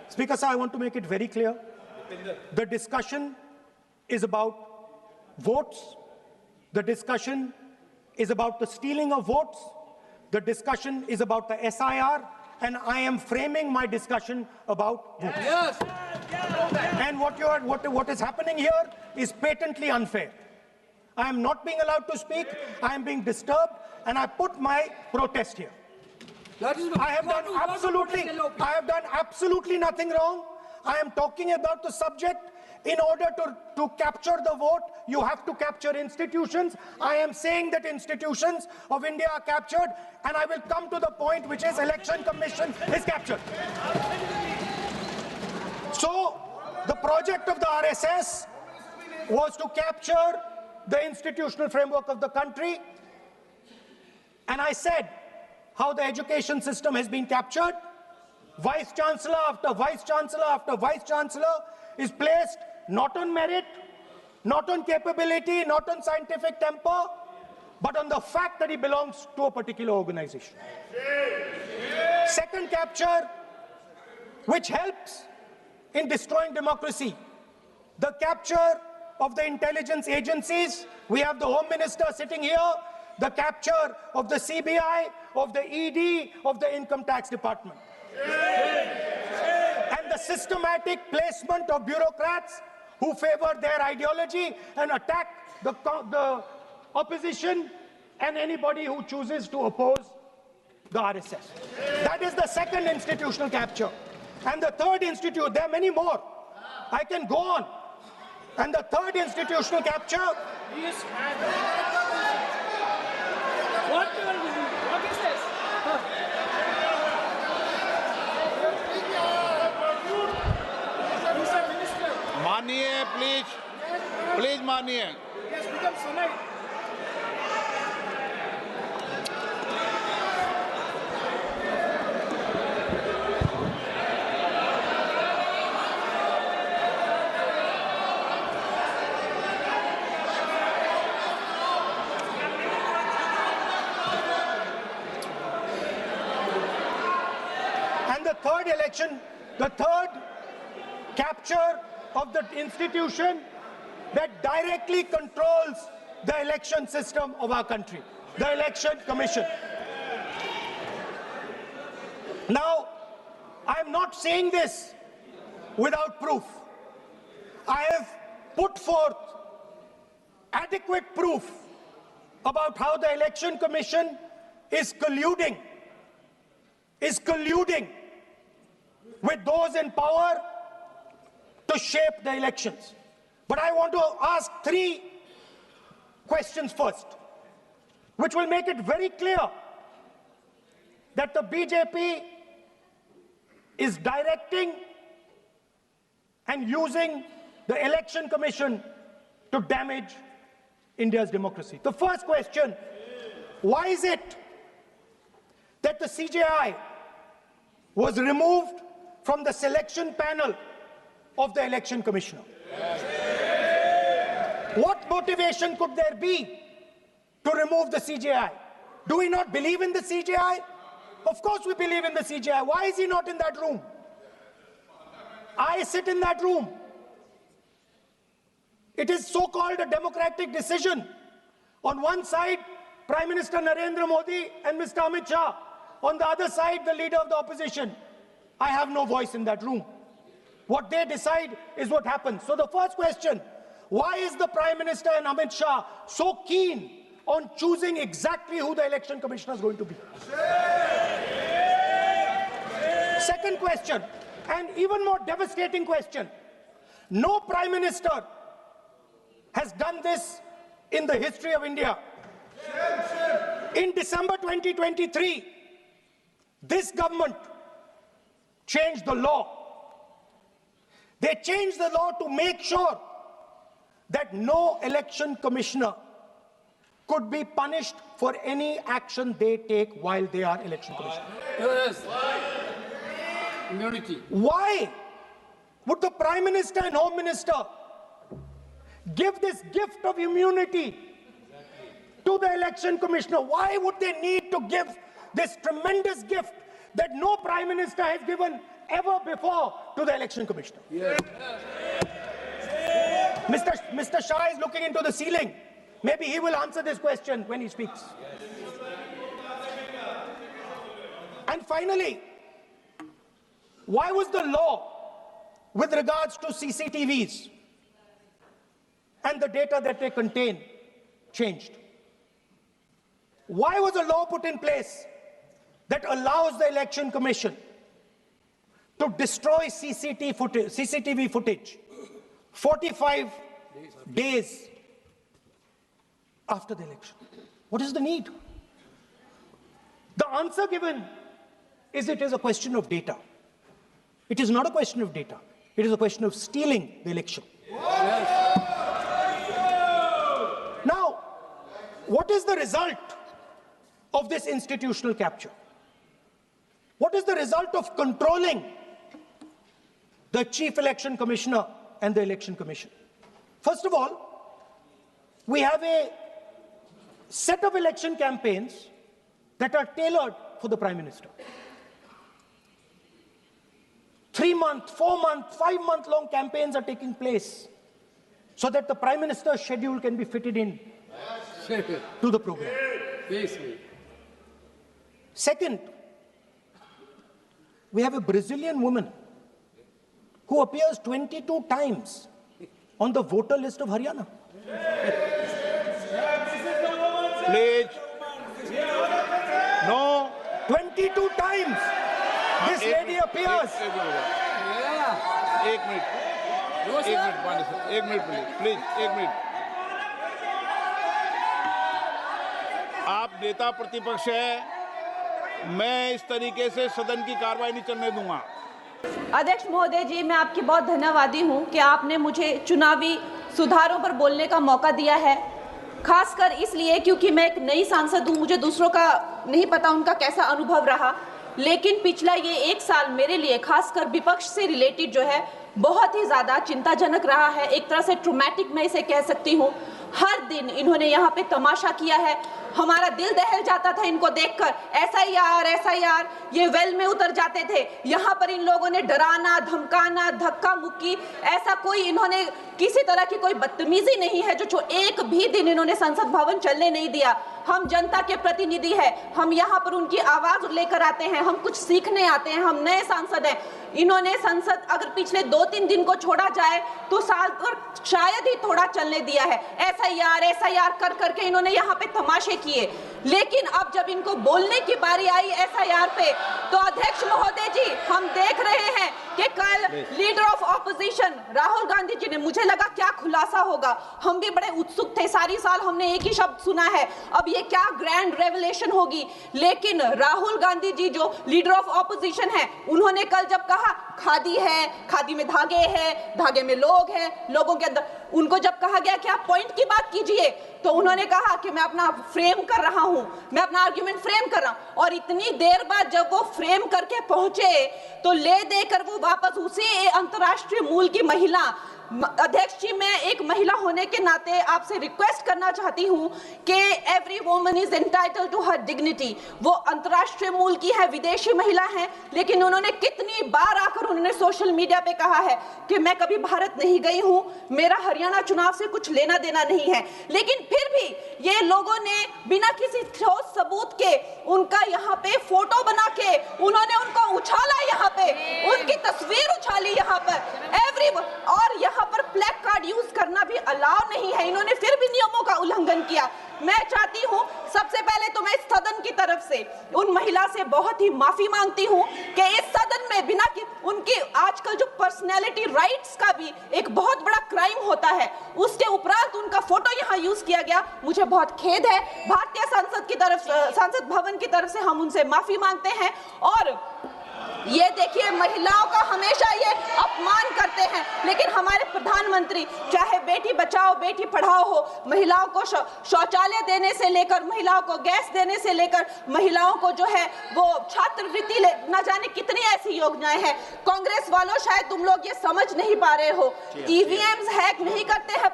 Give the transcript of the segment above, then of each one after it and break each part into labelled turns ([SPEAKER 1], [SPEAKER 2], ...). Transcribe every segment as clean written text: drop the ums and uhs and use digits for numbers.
[SPEAKER 1] Speaker sir, I want to make it very clear. The discussion is about votes. The discussion is about the stealing of votes. The discussion is about the SIR, and I am framing my discussion about votes.
[SPEAKER 2] Yes.
[SPEAKER 1] And what is happening here is patently unfair. I am not being allowed to speak. I am being disturbed, and I put my protest here. I have done absolutely nothing wrong. I am talking about the subject. In order to capture the vote, you have to capture institutions. I am saying that institutions of India are captured, and I will come to the point, which is Election Commission is captured. So, the project of the RSS was to capture the institutional framework of the country, and I said how the education system has been captured. Vice Chancellor after Vice Chancellor after Vice Chancellor is placed not on merit, not on capability, not on scientific temper, but on the fact that he belongs to a particular organization. Second capture, which helps in destroying democracy, the capture of the intelligence agencies. We have the Home Minister sitting here, the capture of the CBI, of the ED, of the Income Tax Department. And the systematic placement of bureaucrats who favor their ideology and attack the opposition and anybody who chooses to oppose the RSS. That is the second institutional capture. And the third there are many more. I can go on. And the third institutional capture.
[SPEAKER 2] What is this?
[SPEAKER 3] मानिए please मानिए.
[SPEAKER 2] Yes, become Sonai.
[SPEAKER 1] And the third capture of the institution that directly controls the election system of our country, the Election Commission. Now, I am not saying this without proof. I have put forth adequate proof about how the Election Commission is colluding with those in power to shape the elections. But I want to ask three questions first, which will make it very clear that the BJP is directing and using the Election Commission to damage India's democracy. The first question, why is it that the CJI was removed from the selection panel of the Election Commissioner? What motivation could there be to remove the CJI? Do we not believe in the CJI? Of course we believe in the CJI. Why is he not in that room? I sit in that room. It is so-called a democratic decision. On one side, Prime Minister Narendra Modi and Mr. Amit Shah. On the other side, the leader of the opposition. I have no voice in that room. What they decide is what happens. So the first question, why is the Prime Minister and Amit Shah so keen on choosing exactly who the Election Commissioner is going to be? Second question, and even more devastating question, no Prime Minister has done this in the history of India. In December 2023, this government changed the law. They changed the law to make sure that no election commissioner could be punished for any action they take while they are election commissioner.
[SPEAKER 2] Yes. Immunity.
[SPEAKER 1] Why would the Prime Minister and Home Minister give this gift of immunity to the election commissioner? Why would they need to give this tremendous gift that no Prime Minister has given ever before to the election commissioner. Mr. Shah is looking into the ceiling. Maybe he will answer this question when he speaks. And finally, why was the law with regards to CCTVs and the data that they contain changed? Why was a law put in place that allows the Election Commission to destroy CCTV footage 45 days after the election? What is the need? The answer given is it is a question of data. It is not a question of data. It is a question of stealing the election. Now, what is the result of this institutional capture? What is the result of controlling the Chief Election Commissioner and the Election Commission? First of all, we have a set of election campaigns that are tailored for the Prime Minister. 3-month, 4-month, 5-month long campaigns are taking place so that the Prime Minister's schedule can be fitted in to the program. Second, we have a Brazilian woman who appears 22 times on the voter list of Haryana.
[SPEAKER 3] Please. No.
[SPEAKER 1] 22 times this lady appears.
[SPEAKER 3] एक minute please एक minute. आप नेता प्रतिपक्ष है, मैं इस तरीके से सदन की कार्रवाई नहीं चलने दूंगा.
[SPEAKER 4] अध्यक्ष महोदय जी, मैं आपकी बहुत धन्यवादी हूं कि आपने मुझे चुनावी सुधारों पर बोलने का मौका दिया है, खासकर इसलिए क्योंकि मैं एक नई सांसद हूं, मुझे दूसरों का नहीं पता उनका कैसा अनुभव रहा, लेकिन पिछला ये 1 साल मेरे लिए खासकर विपक्ष से रिलेटेड जो है बहुत ही ज़्यादा चिंताजनक रहा है. एक तरह से ट्रॉमेटिक मैं इसे कह सकती हूँ. हर दिन इन्होंने यहाँ पे तमाशा किया है, हमारा दिल दहल जाता था इनको देखकर. एसआईआर ये वेल में उतर जाते थे. यहाँ पर इन लोगों ने डराना, धमकाना, धक्का मुक्की, ऐसा कोई इन्होंने किसी तरह की कोई बदतमीजी नहीं है जो एक भी दिन इन्होंने संसद भवन चलने नहीं दिया. हम जनता के प्रतिनिधि हैं, हम यहाँ पर उनकी आवाज लेकर आते हैं, हम कुछ सीखने आते हैं, हम नए सांसद हैं. इन्होंने संसद अगर पिछले 2-3 दिन को छोड़ा जाए तो साल पर शायद ही थोड़ा चलने दिया है. एसआईआर कर करके इन्होंने यहाँ पे तमाशे किए. लेकिन अब जब इनको बोलने की बारी आई एसआईआर पे, तो अध्यक्ष महोदय जी, हम देख रहे हैं कि कल leader of opposition Rahul Gandhi ji ने, मुझे लगा क्या खुलासा होगा, हम भी बड़े उत्सुक थे. सारी साल हमने एक ही शब्द सुना है, अब ये क्या ग्रैंड रेवलेशन होगी. लेकिन राहुल गांधी जी जो लीडर ऑफ ऑपोजिशन है, उन्होंने कल जब कहा खादी है, खादी में धागे हैं, धागे में लोग हैं, लोगों के अंदर, उनको जब कहा गया कि आप पॉइंट की बात कीजिए, तो उन्होंने कहा कि मैं अपना फ्रेम कर रहा हूं, मैं अपना आर्गुमेंट फ्रेम कर रहा हूं. और इतनी देर बाद जब वो फ्रेम करके पहुंचे तो ले देकर वो वापस उसी अंतर्राष्ट्रीय मूल की महिला. अध्यक्ष जी, मैं एक महिला होने के नाते आपसे रिक्वेस्ट करना चाहती हूं कि every woman is entitled to her dignity. वो अंतर्राष्ट्रीय मूल की है, विदेशी महिला है, लेकिन उन्होंने कितनी बार आकर उन्होंने सोशल मीडिया पे कहा है कि मैं कभी भारत नहीं गई हूं, मेरा हरियाणा चुनाव से कुछ लेना देना नहीं है. लेकिन फिर भी ये लोगों ने बिना किसी ठोस सबूत के उनका यहाँ पे फोटो बना के उन्होंने उनको उछाला, यहाँ पे उनकी तस्वीर उछाली यहाँ पर और यहाँ पर ब्लैक कार्ड यूज करना भी अलाउ नहीं है. इन्होंने फिर भी नियमों का उल्लंघन किया. मैं चाहती हूं सबसे पहले तो मैं इस सदन की तरफ से उन महिला से बहुत ही माफी मांगती हूं कि इस सदन में बिना कि उनकी आजकल जो पर्सनैलिटी राइट्स का भी एक बहुत बड़ा क्राइम होता है, उसके उपरांत उनका फोटो यहां यूज किया गया. मुझे बहुत खेद है. भारतीय संसद भवन की तरफ से हम उनसे माफी मांगते हैं. और ये देखिए, महिलाओं का हमेशा ये अपमान करते हैं, लेकिन हमारे प्रधानमंत्री चाहे बेटी बचाओ बेटी पढ़ाओ हो, महिलाओं को शौचालय देने से लेकर, महिलाओं को गैस देने से लेकर, महिलाओं को जो है वो छात्रवृत्ति, न जाने कितनी ऐसी योजनाएं हैं. कांग्रेस वालों, शायद तुम लोग ये समझ नहीं पा रहे हो, ईवीएम्स हैक नहीं करते हैं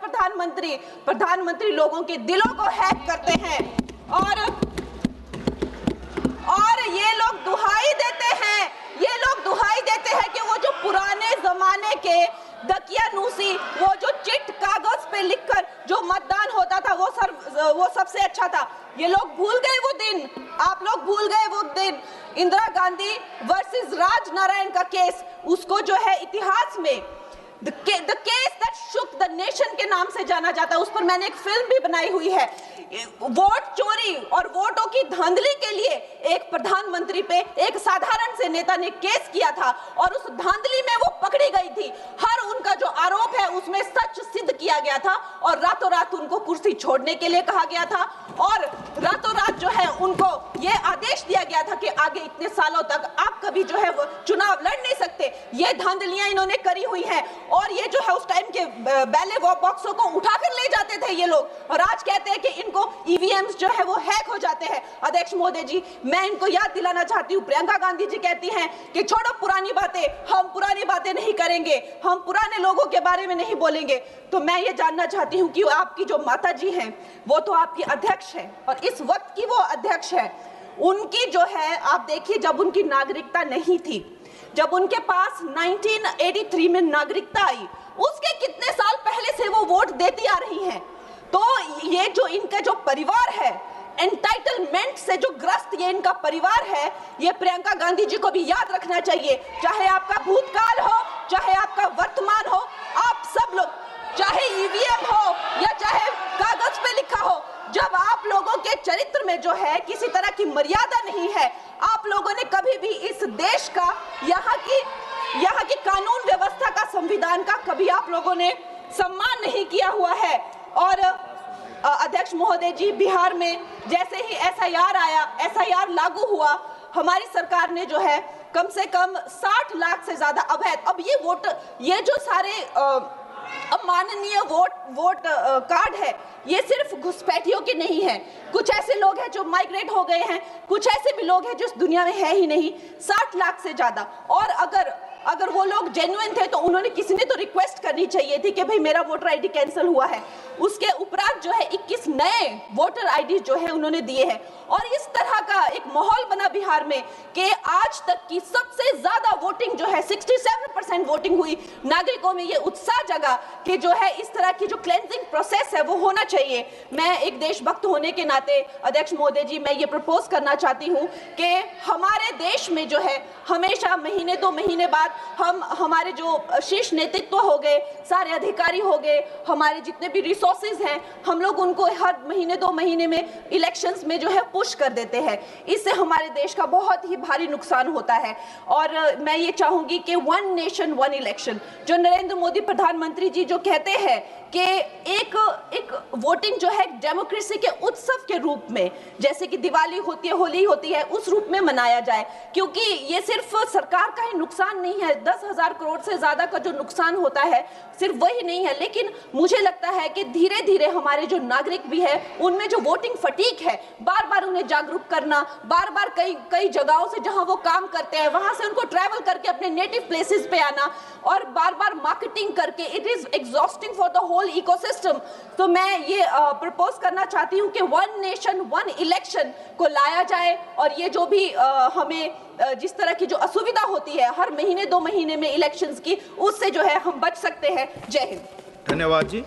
[SPEAKER 4] प्रधानमंत्री लोगों के दिलों को हैक करते हैं. और ये लोग दुहाई देते हैं, ये लोग दुहाई देते हैं कि वो जो पुराने जमाने के दकियानूसी, वो जो चिट कागज पे लिखकर जो मतदान होता था वो सबसे अच्छा था। ये लोग भूल गए वो दिन, आप लोग भूल गए वो दिन। इंदिरा गांधी वर्सेस राज नारायण का केस, उसको जो है इतिहास में The case that shook the nation के नाम से जाना जाता है। उस पर मैंने एक फिल्म भी बनाई हुई है। वोट चोरी और वोटों की धांधली के लिए एक प्रधानमंत्री पे एक साधारण से नेता ने केस किया था और उस धांधली में वो पकड़ी गई थी। हर उनका जो आरोप है उसमें सच सिद्ध किया गया था और रातों रात उनको कुर्सी छोड़ने के लिए कहा गया था और रातों रात जो है उनको ये आदेश दिया गया था कि आगे इतने सालों तक आप कभी जो है वो चुनाव लड़ नहीं सकते। ये धांधलियां इन्होंने करी हुई हैं और ये जो है उस टाइम के बैलेट बॉक्सों को उठाकर ले जाते थे ये लोग और आज कहते हैं कि इनको ईवीएम्स जो है वो हैक हो जाते हैं। अध्यक्ष महोदय जी, मैं इनको याद दिलाना चाहती हूँ, प्रियंका गांधी जी कहती हैं कि छोड़ो पुरानी बातें, हम पुरानी बातें नहीं करेंगे, हम पुराने लोगों के बारे में नहीं बोलेंगे। तो मैं ये जानना चाहती हूँ कि आपकी जो माता जी हैं वो तो आपकी अध्यक्ष है और इस वक्त की वो अध्यक्ष है। उनकी जो है आप देखिए, जब उनकी नागरिकता नहीं थी, जब उनके पास 1983 में नागरिकता आई, उसके कितने साल पहले से वो वोट देती आ रही हैं। तो ये जो इनका जो परिवार है, एंटाइटलमेंट से जो ग्रस्त ये इनका परिवार है, ये प्रियंका गांधी जी को भी याद रखना चाहिए। चाहे आपका भूतकाल हो, चाहे आपका वर्तमान हो, आप सब लोग, चाहे ईवीएम हो या चाहे कागज पे लिखा हो, जब आप लोगों के चरित्र में जो है किसी तरह की मर्यादा नहीं है, आप लोगों ने कभी भी इस देश का, यहाँ की कानून व्यवस्था का, संविधान का कभी आप लोगों ने सम्मान नहीं किया हुआ है। और अध्यक्ष महोदय जी, बिहार में जैसे ही एसआईआर आया, एसआईआर लागू हुआ, हमारी सरकार ने जो है कम से कम 60 लाख से ज्यादा अवैध, अब ये जो सारे अमाननीय वोट कार्ड है, ये सिर्फ घुसपैठियों के नहीं है। कुछ ऐसे लोग हैं जो माइग्रेट हो गए हैं, कुछ ऐसे भी लोग हैं जो इस दुनिया में है ही नहीं। 60 लाख से ज्यादा। और अगर वो लोग जेन्युइन थे तो उन्होंने, किसी ने तो रिक्वेस्ट करनी चाहिए थी कि भाई मेरा वोटर आईडी कैंसिल हुआ है। उसके उपरांत जो है 21 नए वोटर आईडी जो है उन्होंने दिए हैं और इस तरह का एक माहौल बना बिहार में कि आज तक की सबसे ज्यादा वोटिंग जो है 67% वोटिंग हुई। नागरिकों में ये उत्साह जगा कि जो है इस तरह की जो क्लेंजिंग प्रोसेस है वो होना चाहिए। मैं एक देशभक्त होने के नाते अध्यक्ष महोदय जी, मैं ये प्रपोज करना चाहती हूँ कि हमारे देश में जो है हमेशा महीने 2 महीने बाद हमारे जो शीर्ष नेतृत्व हो गए, सारे अधिकारी हो गए, हमारे जितने भी रिसोर्सेज हैं, हम लोग उनको हर महीने 2 महीने में इलेक्शंस में जो है पुश कर देते हैं। इससे हमारे देश का बहुत ही भारी नुकसान होता है। और मैं ये चाहूंगी कि 1 नेशन 1 इलेक्शन, जो नरेंद्र मोदी प्रधानमंत्री जी जो कहते हैं कि एक वोटिंग जो है डेमोक्रेसी के उत्सव के रूप में, जैसे कि दिवाली होती है, होली होती है, उस रूप में मनाया जाए। क्योंकि ये सिर्फ सरकार का ही नुकसान नहीं है, 10,000 करोड़ से ज्यादा का जो नुकसान होता है सिर्फ वही नहीं है, लेकिन मुझे लगता है कि धीरे धीरे हमारे जो नागरिक भी है उनमें जो वोटिंग फटीक है, बार बार उन्हें जागरूक करना, बार बार कई जगहों से जहां वो काम करते हैं वहां से उनको ट्रैवल करके अपने नेटिव प्लेसेस पे आना और बार बार मार्केटिंग करके, it is exhausting for the whole ecosystem. तो मैं ये प्रपोज करना चाहती हूँ कि 1 नेशन 1 इलेक्शन को लाया जाए और ये जो भी हमें जिस तरह की जो असुविधा होती है हर महीने 2 महीने में इलेक्शंस की, उससे जो है हम बच सकते हैं। जय हिंद।
[SPEAKER 3] धन्यवाद जी।